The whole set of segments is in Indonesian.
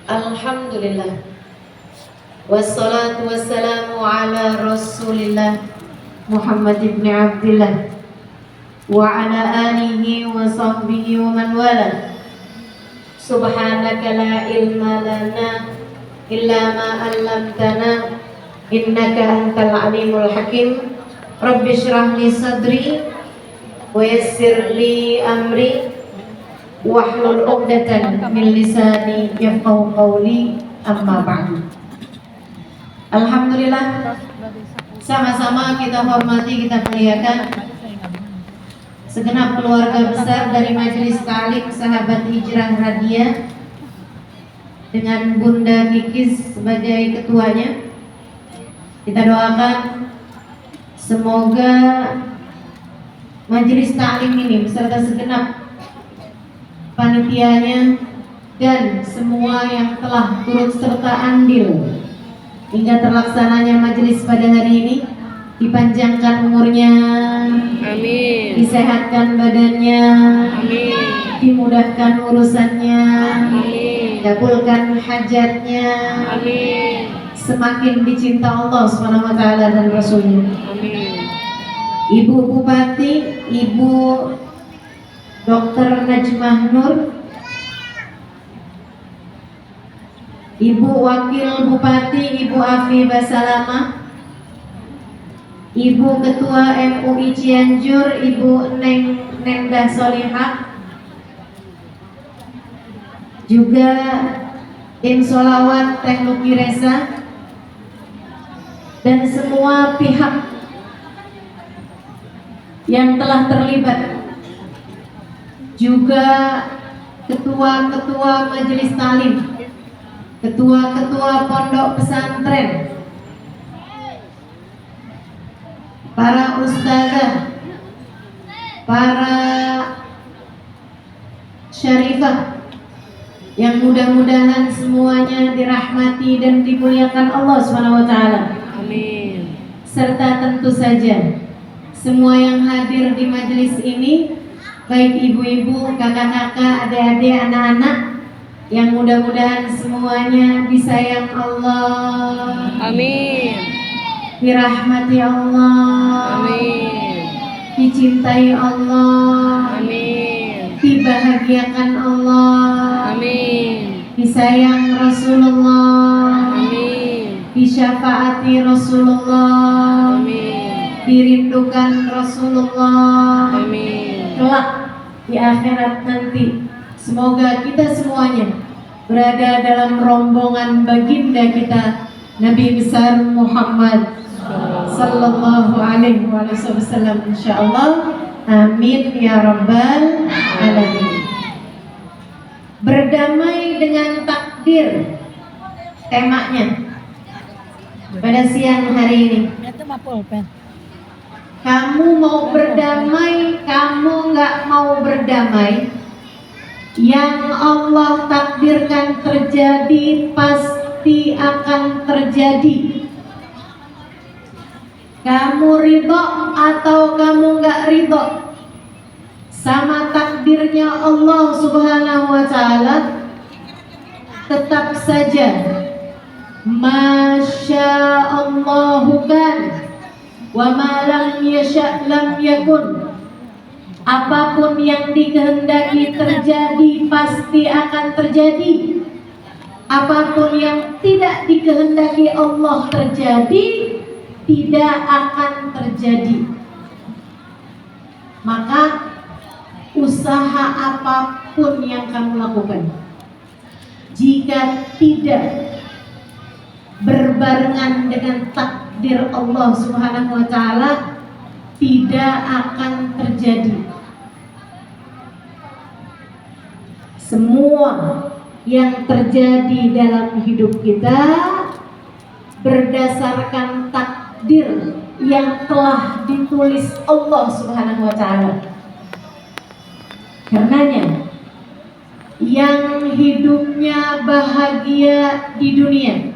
Alhamdulillah. Wassalatu wassalamu ala Rasulillah Muhammad ibn Abdillah wa ala alihi wa sahbihi wa man wala. Subhanaka la ilma lana illa ma 'allamtana innaka antal alimul hakim. Rabbi shrah li sadri wa yassir li amri wahlul 'uqdatan min lisani yafqahu qawli, amma ba'du. Alhamdulillah, sama-sama kita hormati, kita muliakan segenap keluarga besar dari Majelis Ta'lim Sahabat Hijrah Radiah dengan Bunda Kikis sebagai ketuanya. Kita doakan semoga Majelis Ta'lim ini beserta segenap panitianya dan semua yang telah turut serta andil hingga terlaksananya majelis pada hari ini, dipanjangkan umurnya, amin, disehatkan badannya, amin, dimudahkan urusannya, amin, kabulkan hajatnya, amin, semakin dicinta Allah SWT dan Rasulnya, amin. Ibu Bupati, Ibu Dr. Najmah Nur, Ibu Wakil Bupati, Ibu Afifah Salamah, Ibu Ketua MUI Cianjur, Ibu Nendah Solihah, juga Tim Solawat Teh Luki Reza, dan semua pihak yang telah terlibat, juga ketua-ketua majelis talim, ketua-ketua pondok pesantren, para ustazah, para syarifah yang mudah-mudahan semuanya dirahmati dan dimuliakan Allah SWT. Amin. Serta tentu saja semua yang hadir di majelis ini, baik ibu-ibu, kakak-kakak, adik-adik, anak-anak, yang mudah-mudahan semuanya disayang Allah, amin, dirahmati Allah, amin, dicintai Allah, amin, dibahagiakan Allah, amin, disayang Rasulullah, amin, disyafaati Rasulullah, amin, dirindukan Rasulullah, amin, kelak di akhirat nanti semoga kita semuanya berada dalam rombongan baginda kita Nabi besar Muhammad sallallahu alaihi wasallam, insyaallah. Amin ya rabbal alamin. Berdamai dengan takdir temanya pada siang hari ini. Kamu mau berdamai, kamu nggak mau berdamai, yang Allah takdirkan terjadi pasti akan terjadi. Kamu ridho atau kamu nggak ridho sama takdirnya Allah Subhanahu wa Ta'ala, tetap saja Masya Allahu kan wa ma lam yasha' lam yakun. Apapun yang dikehendaki terjadi pasti akan terjadi. Apapun yang tidak dikehendaki Allah terjadi tidak akan terjadi. Maka usaha apapun yang kamu lakukan, jika tidak berbarengan dengan takdir Allah Subhanahu wa Ta'ala, tidak akan terjadi. Semua yang terjadi dalam hidup kita berdasarkan takdir yang telah ditulis Allah Subhanahu wa Ta'ala. Karenanya, yang hidupnya bahagia di dunia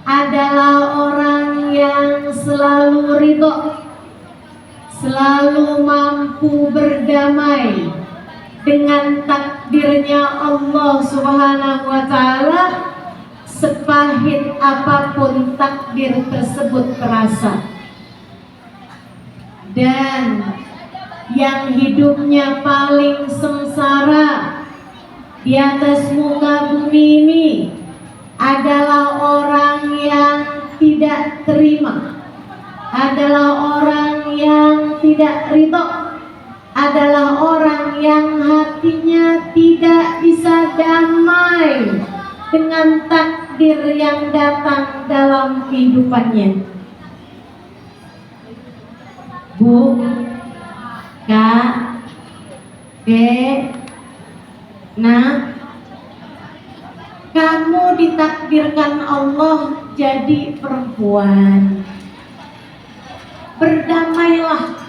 adalah orang yang selalu ridho, selalu mampu berdamai dengan takdirnya Allah Subhanahu wa Ta'ala, sepahit apapun takdir tersebut terasa. Dan yang hidupnya paling sengsara di atas muka bumi ini adalah orang yang tidak terima, adalah orang yang tidak ridho, adalah orang yang hatinya tidak bisa damai dengan takdir yang datang dalam kehidupannya. Bu, Kak, Dek, Nak, kamu ditakdirkan Allah jadi perempuan. Berdamailah.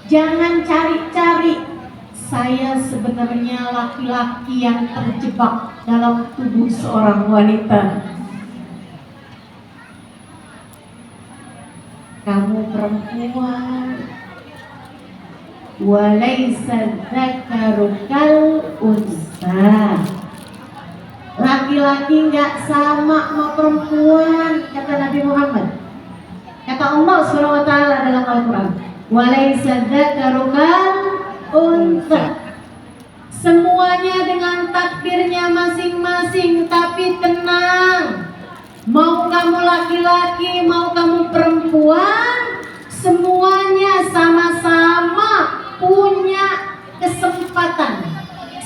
Jangan cari-cari. Saya sebenarnya laki-laki yang terjebak dalam tubuh seorang wanita. Kamu perempuan. Walaysa dzakaru kal unsa. Laki-laki nggak sama sama perempuan, kata Nabi Muhammad. Kata Allah Subhanahu wa Ta'ala dalam Al-Quran, walaysa dzakaru kal unsa. Semuanya dengan takdirnya masing-masing, tapi tenang. Mau kamu laki-laki, mau kamu perempuan, semuanya sama-sama punya kesempatan.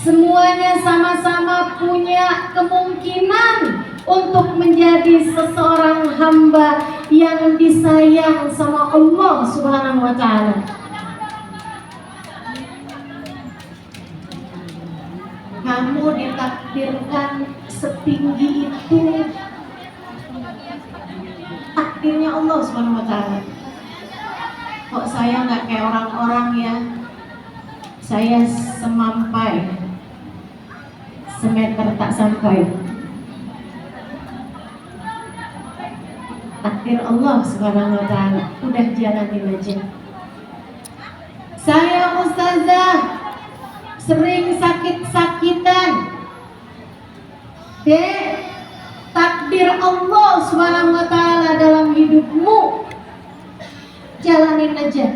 Semuanya sama-sama punya kemungkinan untuk menjadi seseorang hamba yang disayang sama Allah Subhanahu wa Ta'ala. Kamu ditakdirkan setinggi itu, takdirnya Allah Subhanahu wa Ta'ala. Kok saya nggak kayak orang-orang ya? Saya semampai, semeter tak sampai. Takdir Allah Subhanahu wa Ta'ala, udah jalanin aja. Saya ustazah sering sakit-sakitan. Dek, takdir Allah Subhanahu wa Ta'ala dalam hidupmu, jalanin aja,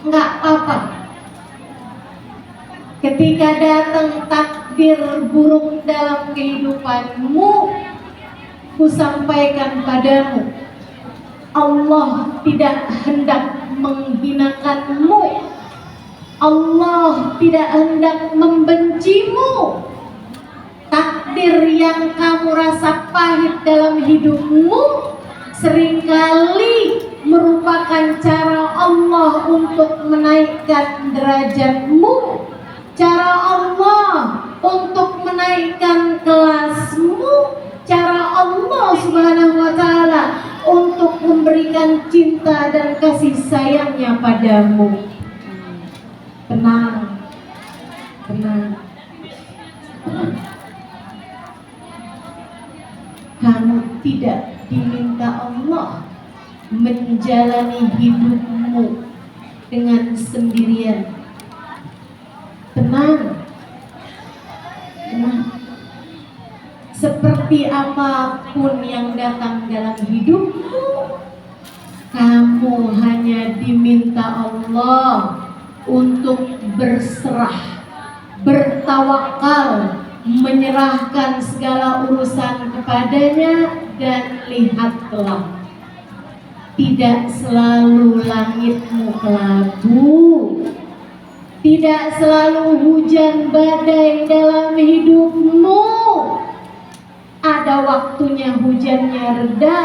nggak apa-apa. Ketika datang takdir buruk dalam kehidupanmu, ku sampaikan padamu, Allah tidak hendak menghinakanmu, Allah tidak hendak membencimu. Takdir yang kamu rasa pahit dalam hidupmu seringkali merupakan cara Allah untuk menaikkan derajatmu, cara Allah untuk menaikkan kelasmu, cara Allah Subhanahu wa Ta'ala untuk memberikan cinta dan kasih sayangnya padamu. Tenang, tenang. Kamu tidak diminta Allah menjalani hidupmu dengan sendirian. Tenang, tenang. Seperti apapun yang datang dalam hidupmu, kamu hanya diminta Allah untuk berserah, bertawakal, menyerahkan segala urusan kepadanya. Dan lihatlah, tidak selalu langitmu kelabu, tidak selalu hujan badai dalam hidupmu. Ada waktunya hujannya reda,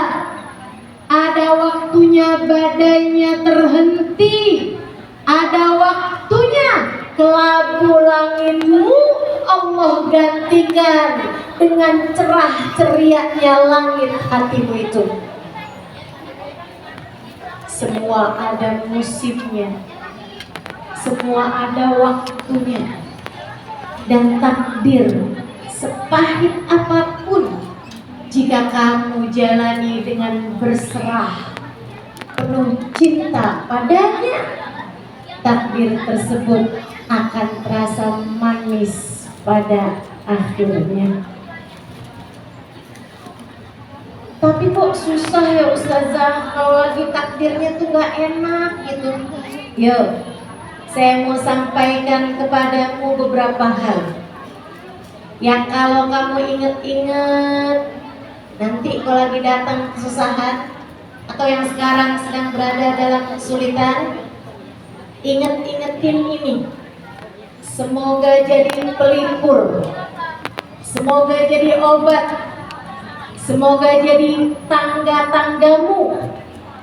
ada waktunya badainya terhenti, ada waktunya kelabu langitmu Allah gantikan dengan cerah cerianya langit hatimu itu. Semua ada musimnya, semua ada waktunya. Dan takdir sepahit apapun, jika kamu jalani dengan berserah, penuh cinta padanya, takdir tersebut akan terasa manis pada akhirnya. Tapi kok susah ya Ustazah, kalau lagi takdirnya tuh gak enak gitu. Yuk, saya mau sampaikan kepadamu beberapa hal yang kalau kamu inget-inget, nanti kalau lagi datang kesusahan atau yang sekarang sedang berada dalam kesulitan, inget-ingetin ini. Semoga jadi pelipur, semoga jadi obat, semoga jadi tangga-tanggamu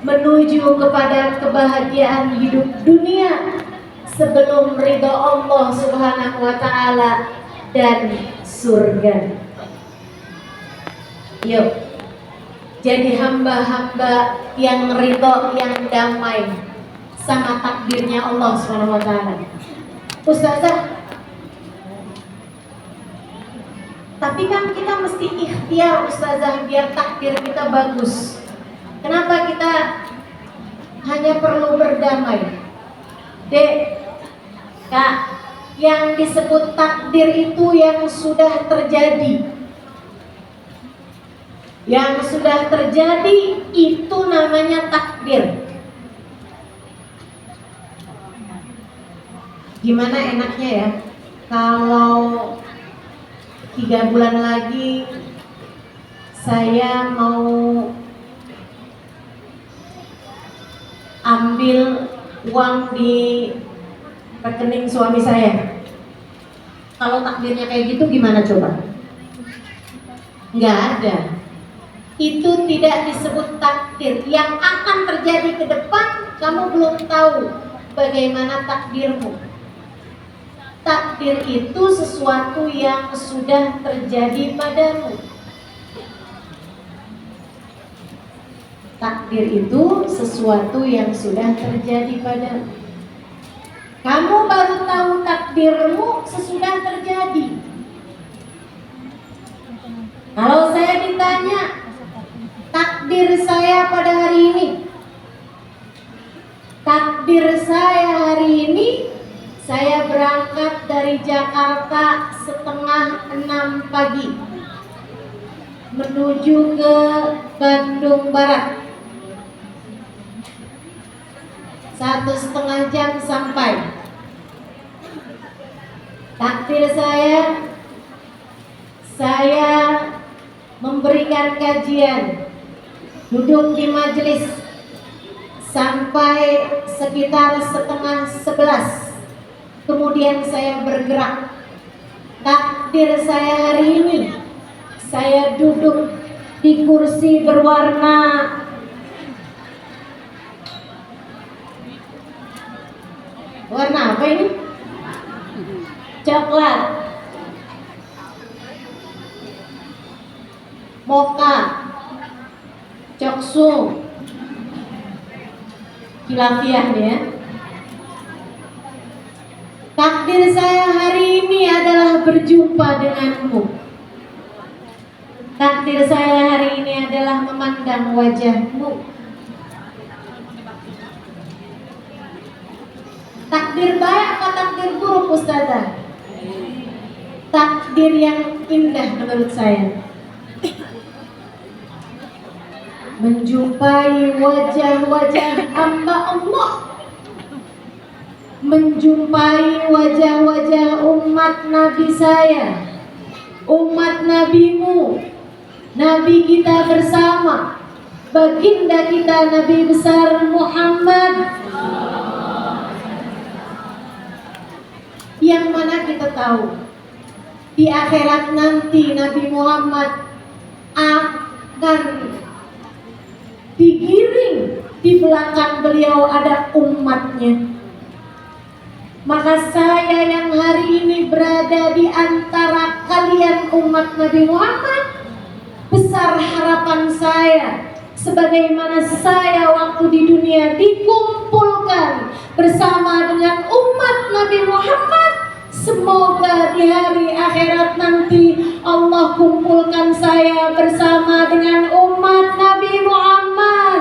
menuju kepada kebahagiaan hidup dunia sebelum ridho Allah Subhanahu wa Ta'ala dan surga. Yuk, jadi hamba-hamba yang ridho, yang damai sama takdirnya Allah Subhanahu wa Ta'ala. Ustazah, tapi kan kita mesti ikhtiar Ustazah biar takdir kita bagus. Kenapa kita hanya perlu berdamai? Dek, Kak, yang disebut takdir itu yang sudah terjadi. Yang sudah terjadi itu namanya takdir. Gimana enaknya ya kalau 3 bulan lagi saya mau ambil uang di rekening suami saya. Kalau takdirnya kayak gitu gimana coba? Nggak ada. Itu tidak disebut takdir. Yang akan terjadi ke depan kamu belum tahu bagaimana takdirmu. Takdir itu sesuatu yang sudah terjadi padamu. Takdir itu sesuatu yang sudah terjadi padamu. Kamu baru tahu takdirmu sesudah terjadi. Kalau saya ditanya takdir saya pada hari ini, takdir saya hari ini, saya berangkat dari Jakarta 5:30 pagi menuju ke Bandung Barat. 1,5 jam sampai. Takdir saya memberikan kajian, duduk di majelis sampai sekitar 10:30. Kemudian saya bergerak. Takdir saya hari ini, saya duduk di kursi berwarna apa ini? Coklat, mocha, coksu, khilafiyah ya. Takdir saya hari ini adalah berjumpa denganmu. Takdir saya hari ini adalah memandang wajahmu. Takdir baik atau takdir buruk Ustazah? Takdir yang indah menurut saya. Menjumpai wajah-wajah hamba Allah, menjumpai wajah-wajah umat Nabi saya, umat Nabimu, Nabi kita bersama, baginda kita Nabi besar Muhammad. Yang mana kita tahu di akhirat nanti Nabi Muhammad akan digiring, di belakang beliau ada umatnya. Maka saya yang hari ini berada di antara kalian umat Nabi Muhammad, besar harapan saya, sebagaimana saya waktu di dunia dikumpulkan bersama dengan umat Nabi Muhammad, semoga di hari akhirat nanti Allah kumpulkan saya bersama dengan umat Nabi Muhammad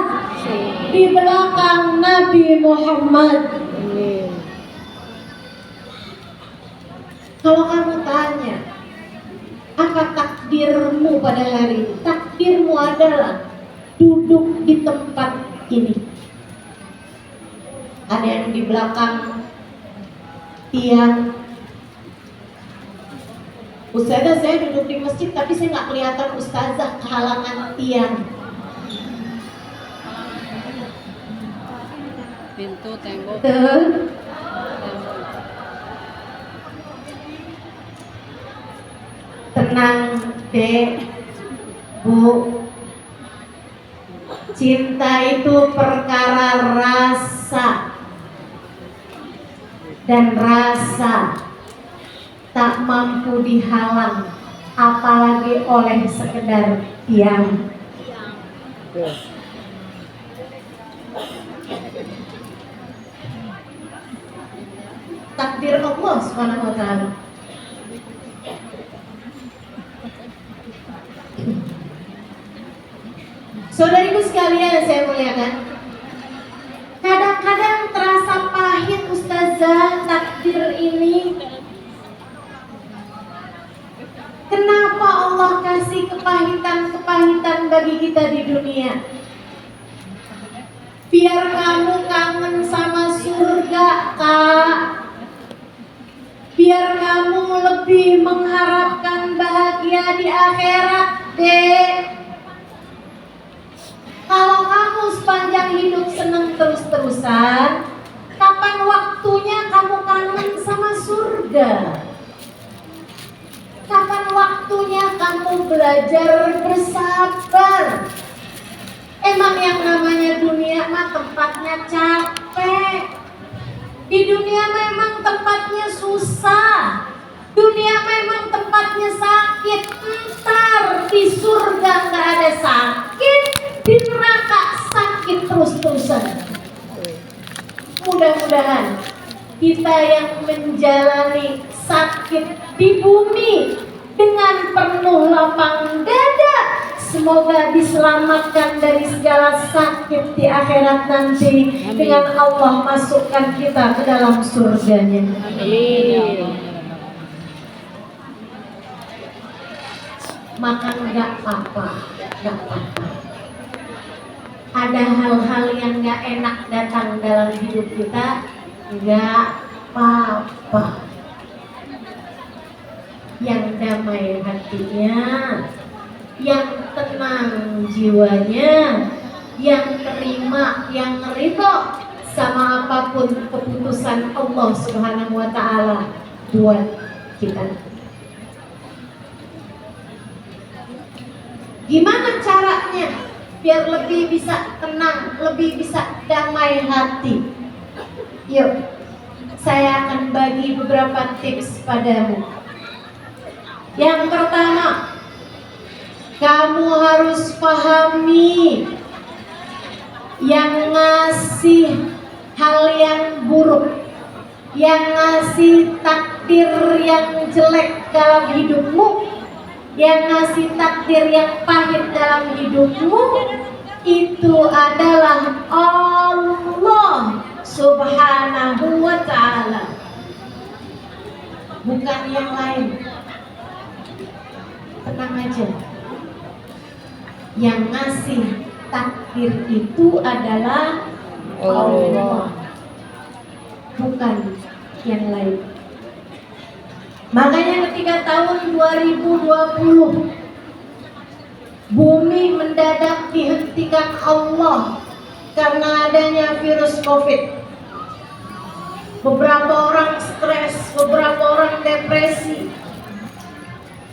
di belakang Nabi Muhammad. Kalau kamu tanya, apa takdirmu pada hari ini? Takdirmu adalah duduk di tempat ini. Ada yang di belakang tiang. Ustazah, saya duduk di masjid tapi saya nggak kelihatan ustazah, kehalangan tiang. Pintu, tembok. Tenang, Dek, Bu. Cinta itu perkara rasa. Dan rasa tak mampu dihalang, apalagi oleh sekedar diam. Takdir Allah Subhanahu wa ta'ala. Saudariku sekalian, saya muliakan, kadang-kadang terasa pahit ustazah takdir ini. Kenapa Allah kasih kepahitan-kepahitan bagi kita di dunia? Biar kamu kangen sama surga, Kak. Biar kamu lebih mengharapkan bahagia di akhirat, Dek. Kalau kamu sepanjang hidup senang terus-terusan, kapan waktunya kamu kangen sama surga? Kapan waktunya kamu belajar bersabar? Emang yang namanya dunia mah tempatnya capek. Di dunia memang tempatnya susah. Dunia memang tempatnya sakit. Ntar di surga nggak ada sakit, di neraka sakit terus-terusan. Mudah-mudahan kita yang menjalani sakit di bumi dengan penuh lapang dada, semoga diselamatkan dari segala sakit di akhirat nanti. Amin. Dengan Allah masukkan kita ke dalam surganya. Amin. Makan nggak apa-apa, nggak apa-apa. Ada hal-hal yang nggak enak datang dalam hidup kita, nggak apa-apa. Yang damai hatinya, yang tenang jiwanya, yang terima, yang ridho sama apapun keputusan Allah Subhanahu wa ta'ala buat kita. Gimana caranya biar lebih bisa tenang, lebih bisa damai hati? Yuk, saya akan bagi beberapa tips padamu. Yang pertama, kamu harus pahami yang ngasih hal yang buruk, yang ngasih takdir yang jelek dalam hidupmu, yang ngasih takdir yang pahit dalam hidupmu, itu adalah Allah Subhanahu wa ta'ala, bukan yang lain. Tenang aja, yang ngasih takdir itu adalah Allah, bukan yang lain. Makanya ketika tahun 2020 bumi mendadak dihentikan Allah karena adanya virus COVID. Beberapa orang stres, beberapa orang depresi,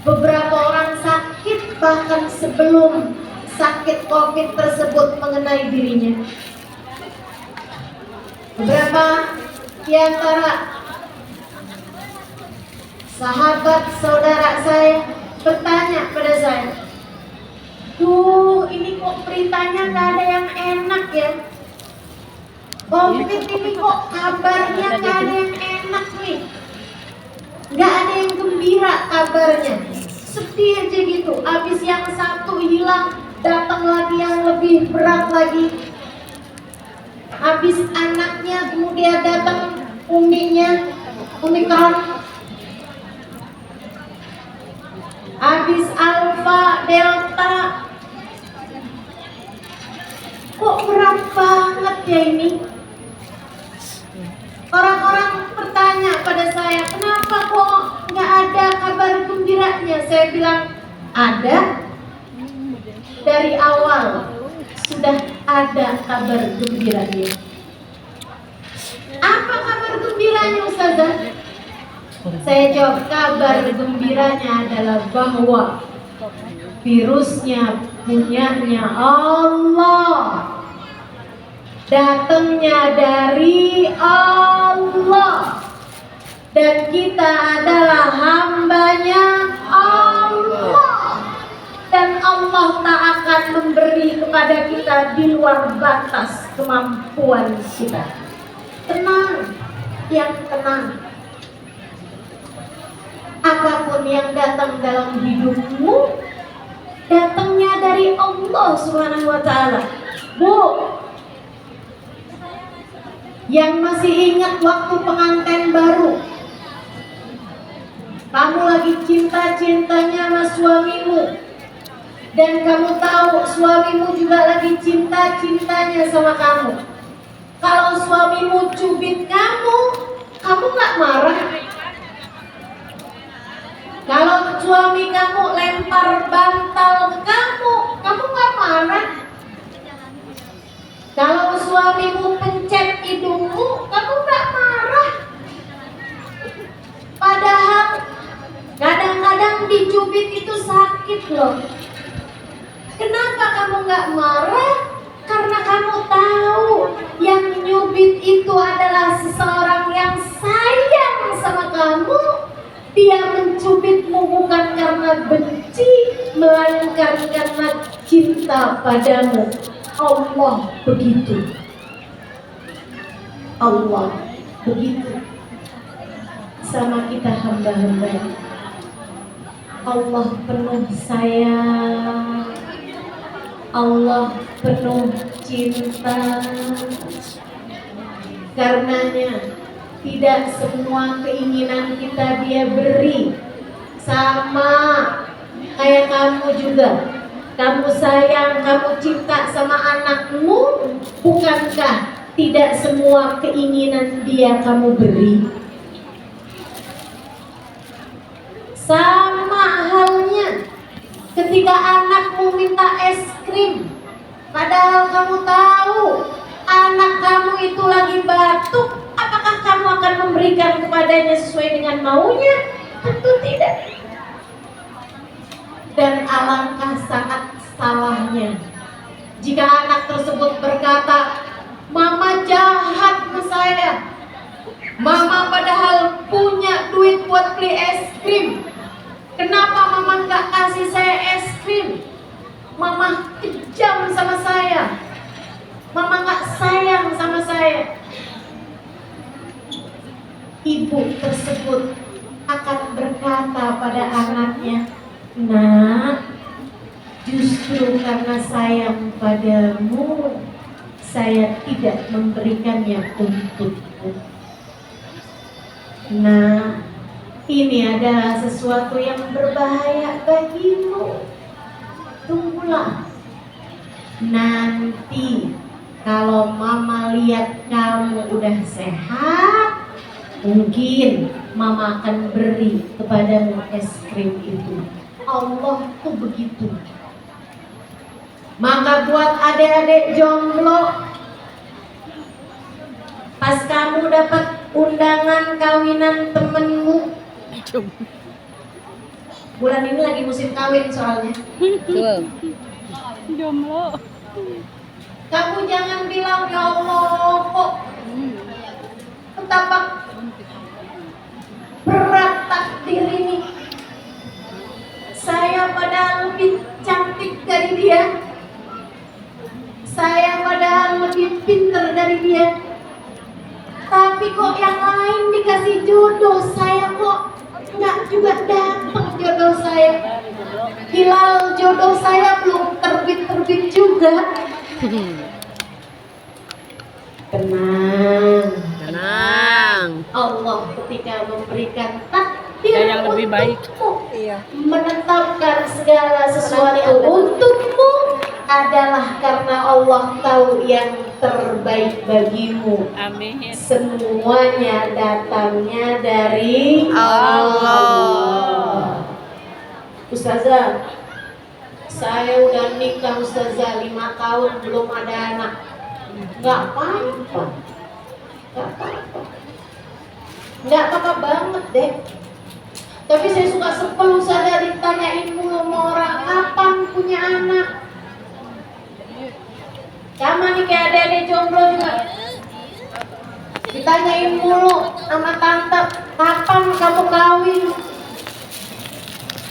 beberapa orang sakit bahkan sebelum sakit COVID tersebut mengenai dirinya. Beberapa di antara sahabat saudara saya bertanya pada saya, "Tuh, ini kok beritanya gak ada yang enak ya? COVID ini kok kabarnya gak ada yang enak nih. Gak ada yang gembira kabarnya. Sedih aja gitu. Abis yang satu hilang, datang lagi yang lebih berat lagi. Habis anaknya kemudian datang uminya, Omikron. ya ini. Orang-orang bertanya pada saya, kenapa kok nggak ada kabar gembiranya? Saya bilang, ada. Dari awal sudah ada kabar gembiranya. Apa kabar gembiranya, Ustazah? Saya jawab, kabar gembiranya adalah bahwa virusnya punyanya Allah, datangnya dari Allah, dan kita adalah hambanya Allah, dan Allah tak akan memberi kepada kita di luar batas kemampuan kita. Tenang, yang tenang. Apapun yang datang dalam hidupmu, datangnya dari Allah Subhanahu wa Ta'ala. Bu, yang masih ingat waktu pengantin baru, kamu lagi cinta-cintanya sama suamimu, dan kamu tahu suamimu juga lagi cinta-cintanya sama kamu. Kalau suamimu cubit kamu nggak marah? Kalau suami kamu lempar bantal kamu nggak marah? Kalau suamimu pencet hidungmu, kamu nggak marah? Padahal kadang-kadang dicubit itu sakit loh. Kenapa kamu nggak marah? Karena kamu tahu yang nyubit itu adalah seseorang yang sayang sama kamu. Dia mencubitmu bukan karena benci, melainkan karena cinta padamu. Allah begitu. Allah begitu sama kita hamba-hamba. Allah penuh sayang, Allah penuh cinta. Karenanya tidak semua keinginan kita Dia beri. Sama kayak kamu juga. Kamu sayang, kamu cinta sama anakmu, bukankah tidak semua keinginan Dia kamu beri? Sama halnya ketika anakmu minta es krim, padahal kamu tahu anak kamu itu lagi batuk, apakah kamu akan memberikan kepadanya sesuai dengan maunya? Tentu tidak. Dan alangkah sangat salahnya jika anak tersebut berkata, "Mama jahat ke saya. Mama padahal punya duit buat beli es krim. Kenapa mama nggak kasih saya es krim? Mama kejam sama saya. Mama nggak sayang sama saya." Ibu tersebut akan berkata pada anaknya, "Nak, justru karena sayang padamu, saya tidak memberikannya untukmu. Nah, ini adalah sesuatu yang berbahaya bagimu. Tunggulah. Nanti kalau mama lihat kamu udah sehat, mungkin mama akan beri kepadamu es krim itu." Allah tuh begitu. Maka buat adik-adik jomblo, pas kamu dapat undangan kawinan temenmu, bulan ini lagi musim kawin soalnya. Jomblo. Kamu jangan bilang, "Ya Allah, kok betapa berat takdir ini. Saya padahal lebih cantik dari dia. Saya padahal lebih pintar dari dia. Tapi kok yang lain dikasih jodoh, saya kok nggak juga datang jodoh saya. Hilal jodoh saya belum terbit-terbit juga." Tenang. Allah ketika memberikan takdir yang lebih baik, menetapkan segala sesuatu untukmu, adalah karena Allah tahu yang terbaik bagimu. Amin. Semuanya datangnya dari Allah. Ustazah, saya udah nikah Ustazah 5 tahun belum ada anak. Gak apa-apa. Gak apa-apa. Gak apa-apa banget deh. Tapi saya suka sepuluh Ustazah ditanyain mulu sama orang kapan punya anak. Sama nih kayak adik-adik jomblo juga. Ditanyain mulu sama tante, kapan kamu kawin?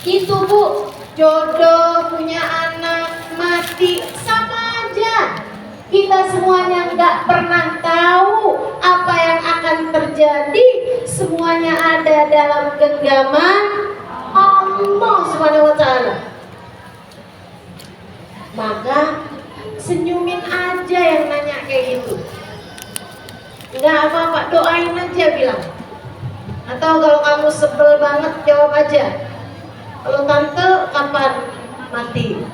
Itu Bu, jodoh, punya anak, mati, sama aja. Kita semuanya nggak pernah tahu apa yang akan terjadi. Semuanya ada dalam genggaman Allah Subhanahu wa Ta'ala. Maka senyumin aja yang nanya kayak gitu. Nggak apa-apa, doain aja bilang. Atau kalau kamu sebel banget jawab aja, kalau tante kapan mati?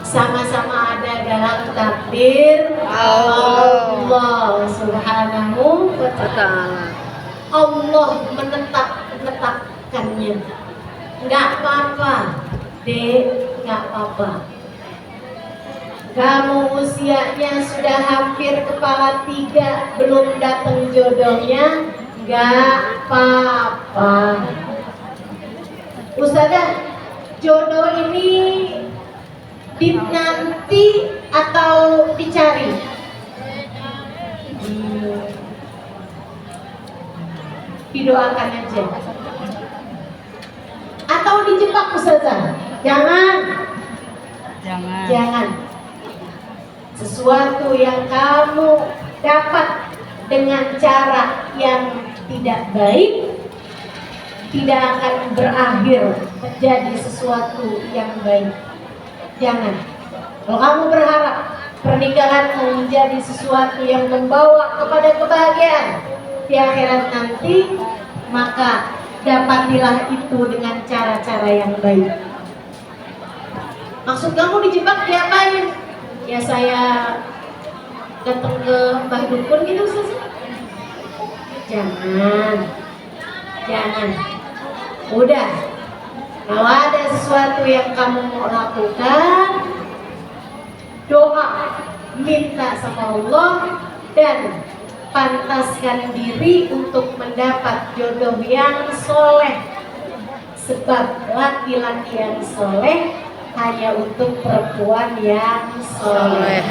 Sama-sama ada dalam takdir Allah Subhanahu wa Ta'ala. Allah menetapkannya. Nggak apa-apa, Dek, nggak apa-apa. Kamu usianya sudah hampir kepala 3, belum datang jodohnya, nggak apa-apa. Ustazah, jodoh ini dinanti atau dicari? Didoakan aja. Atau dijebak Ustazah? Jangan. Jangan. Sesuatu yang kamu dapat dengan cara yang tidak baik tidak akan berakhir menjadi sesuatu yang baik. Jangan. Kalau kamu berharap pernikahanmu menjadi sesuatu yang membawa kepada kebahagiaan di akhirat nanti, maka dapatilah itu dengan cara-cara yang baik. Maksud kamu dijebak diapain? Ya saya datang ke Mbah Dukun gitu Ustaz. Jangan. Udah. Kalau ada sesuatu yang kamu mau lakukan, doa, minta sama Allah, dan pantaskan diri untuk mendapat jodoh yang soleh. Sebab laki-laki yang soleh hanya untuk perempuan yang soleh.